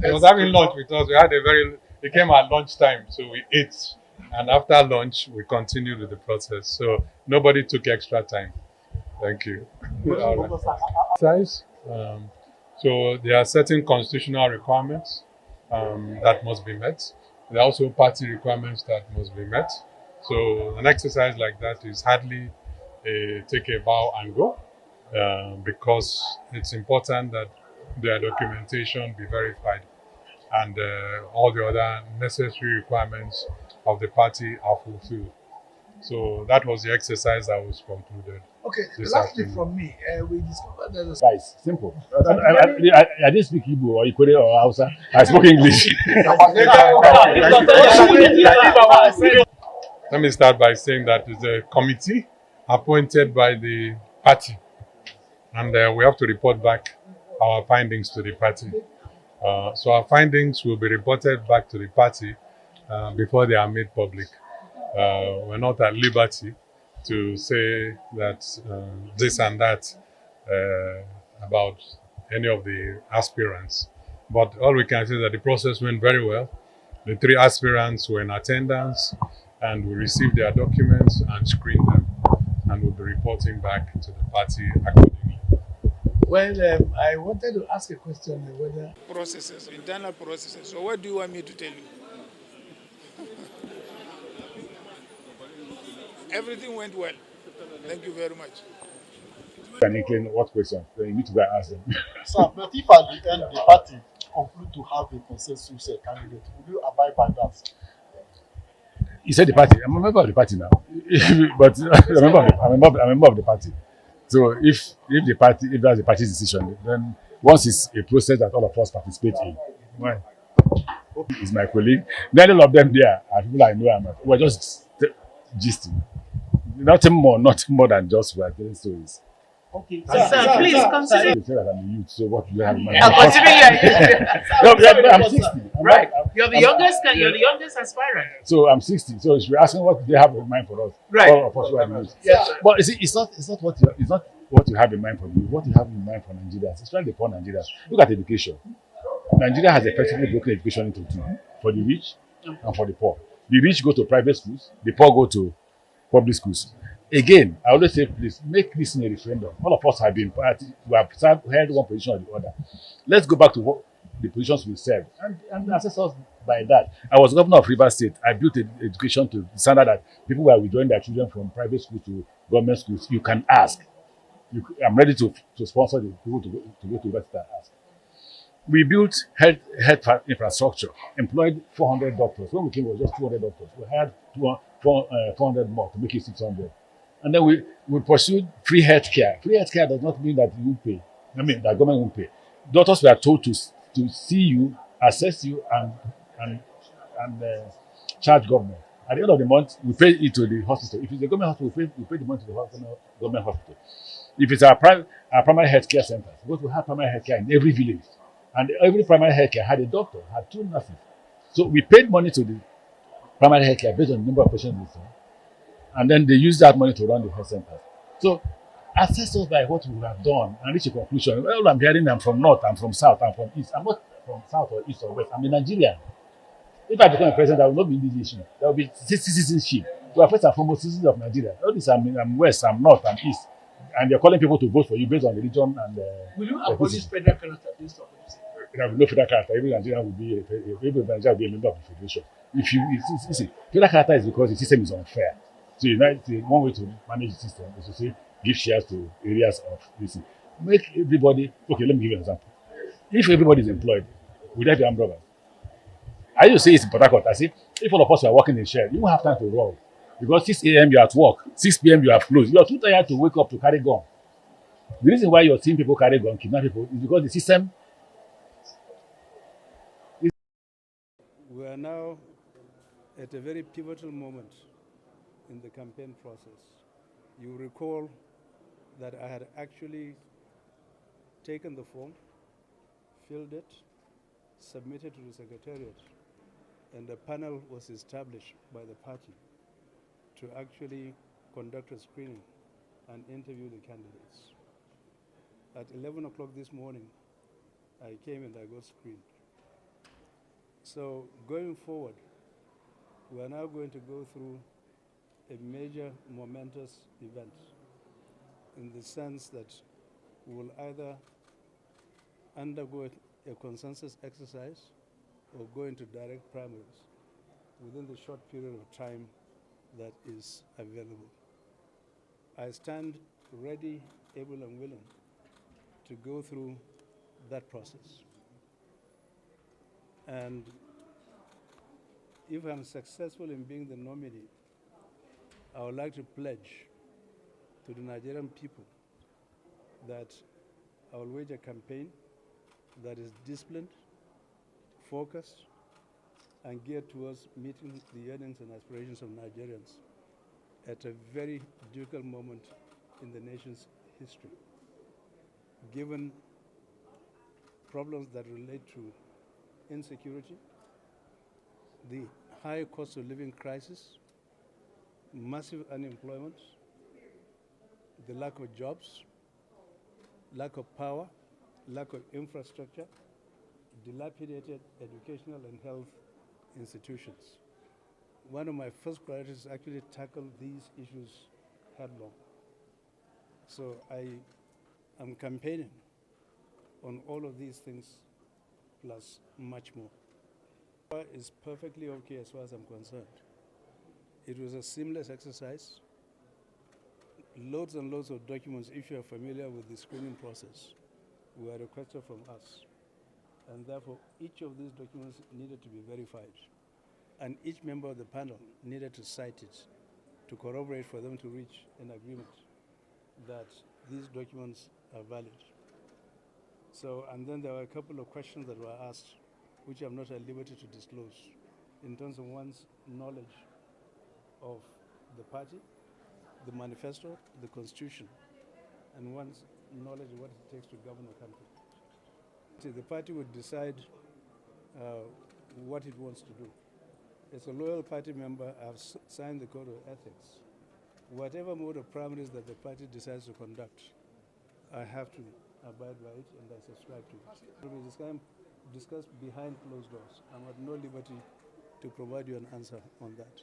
He was having lunch with us. He came at lunchtime, so we ate. And after lunch, we continued with the process. So nobody took extra time. Thank you. All right. Size. So there are certain constitutional requirements that must be met. There are also party requirements that must be met. So an exercise like that is hardly take a bow and go because it's important that their documentation be verified and all the other necessary requirements of the party are fulfilled. So that was the exercise that was concluded. Okay, lastly from me, we discovered that advice. Simple. I didn't speak Igbo or Ikore or Hausa. I spoke English. Let me start by saying that it's a committee appointed by the party, and we have to report back our findings to the party. So our findings will be reported back to the party before they are made public. We're not at liberty to say that this and that about any of the aspirants. But all we can say is that the process went very well. The 3 aspirants were in attendance and we received their documents and screened them, and we'll be reporting back to the party accordingly. Well, I wanted to ask a question whether processes, internal processes. So what do you want me to tell you? Everything went well. Thank you very much. What question? You need to go and ask them. Sir, but if at the end the party conclude to have a consensus candidate, will you abide by that? You said the party. I'm a member of the party now, but I'm a member of the party. So if that's the party's decision, then once it's a process that all of us participate in, why? He's my colleague. Then all of them there are people I know. We're just gisting. Nothing more than just we're telling stories. Okay. Sir, please consider. You say that I'm a youth, so what do you have in mind? I'm 60. Right. You're the youngest. You're the youngest aspirant. So I'm 60. So you're asking what they have in mind for us. Right. All of us who are youth. Yes. But it's not what you have in mind for me. What you have in mind for Nigerians, especially the poor Nigerians. Look at education. Nigeria has effectively broken education into 2: for the rich and for the poor. The rich go to private schools. The poor go to public schools. Again, I always say, please make this in a referendum. All of us have been party. We have held one position or the other. Let's go back to what the positions we served and assess us by that. I was governor of Rivers State. I built education to the standard that people were withdrawing their children from private schools to government schools. You can ask. I'm ready to sponsor the people to go to university and ask. We built health infrastructure, employed 400 doctors. When we came, it was just 200 doctors. We had 400 more to make it 600. And then we pursued free health care. Free health care does not mean that you won't pay. I mean, that government won't pay. Doctors were told to see you, assess you, and charge government. At the end of the month, we pay it to the hospital. If it's a government hospital, we pay the money to the government hospital. If it's our primary health care centers, because we have primary health care in every village. And every primary health care had a doctor, had 2 nurses. So we paid money to the primary health care based on the number of patients we saw. And then they use that money to run the health centers. So assess us by what we have done and reach a conclusion. Well, I'm hearing I'm from north, I'm from south, I'm from east. I'm not from south or east or west. I'm a Nigerian. If I become a president, I will not be in this issue. There will be citizenship. We are first and foremost citizens of Nigeria. All this, I'm west, I'm north, I'm east. And you're calling people to vote for you based on religion and... will you abolish federal character based on what you say? There will be no federal character. Every Nigerian will be a member of the federation. You see, federal character is because the system is unfair. So one way to manage the system is to say, give shares to areas of this. Make everybody, okay, let me give you an example. If everybody is employed, would there be armed robbers? I used to say it's in Port Harcourt. I say, if all of us were working in share, you won't have time to rob. Because 6 a.m. you're at work, 6 p.m. you are closed. You are too tired to wake up to carry gun. The reason why you're seeing people carry gun, kidnap people, is because the system. We are now at a very pivotal moment in the campaign process. You recall that I had actually taken the form, filled it, submitted to the Secretariat, and a panel was established by the party to actually conduct a screening and interview the candidates. At 11 o'clock this morning, I came and I got screened. So going forward, we are now going to go through a major momentous event in the sense that we will either undergo a consensus exercise or go into direct primaries within the short period of time that is available. I stand ready, able and willing to go through that process. And if I'm successful in being the nominee, I would like to pledge to the Nigerian people that I will wage a campaign that is disciplined, focused, and geared towards meeting the yearnings and aspirations of Nigerians at a very difficult moment in the nation's history, given problems that relate to insecurity, the high cost of living crisis, massive unemployment, the lack of jobs, lack of power, lack of infrastructure, dilapidated educational and health institutions. One of my first priorities is actually tackle these issues headlong. So I am campaigning on all of these things plus much more. It's perfectly okay as far as I'm concerned. It was a seamless exercise. Loads and loads of documents, if you are familiar with the screening process, were requested from us. And therefore, each of these documents needed to be verified. And each member of the panel needed to cite it to corroborate for them to reach an agreement that these documents are valid. So, and then there were a couple of questions that were asked, which I'm not at liberty to disclose, in terms of one's knowledge of the party, the manifesto, the constitution, and one's knowledge of what it takes to govern a country. So the party would decide what it wants to do. As a loyal party member, I've signed the Code of Ethics. Whatever mode of primaries that the party decides to conduct, I have to abide by it and I subscribe to it. It will be discussed behind closed doors. I'm at no liberty to provide you an answer on that.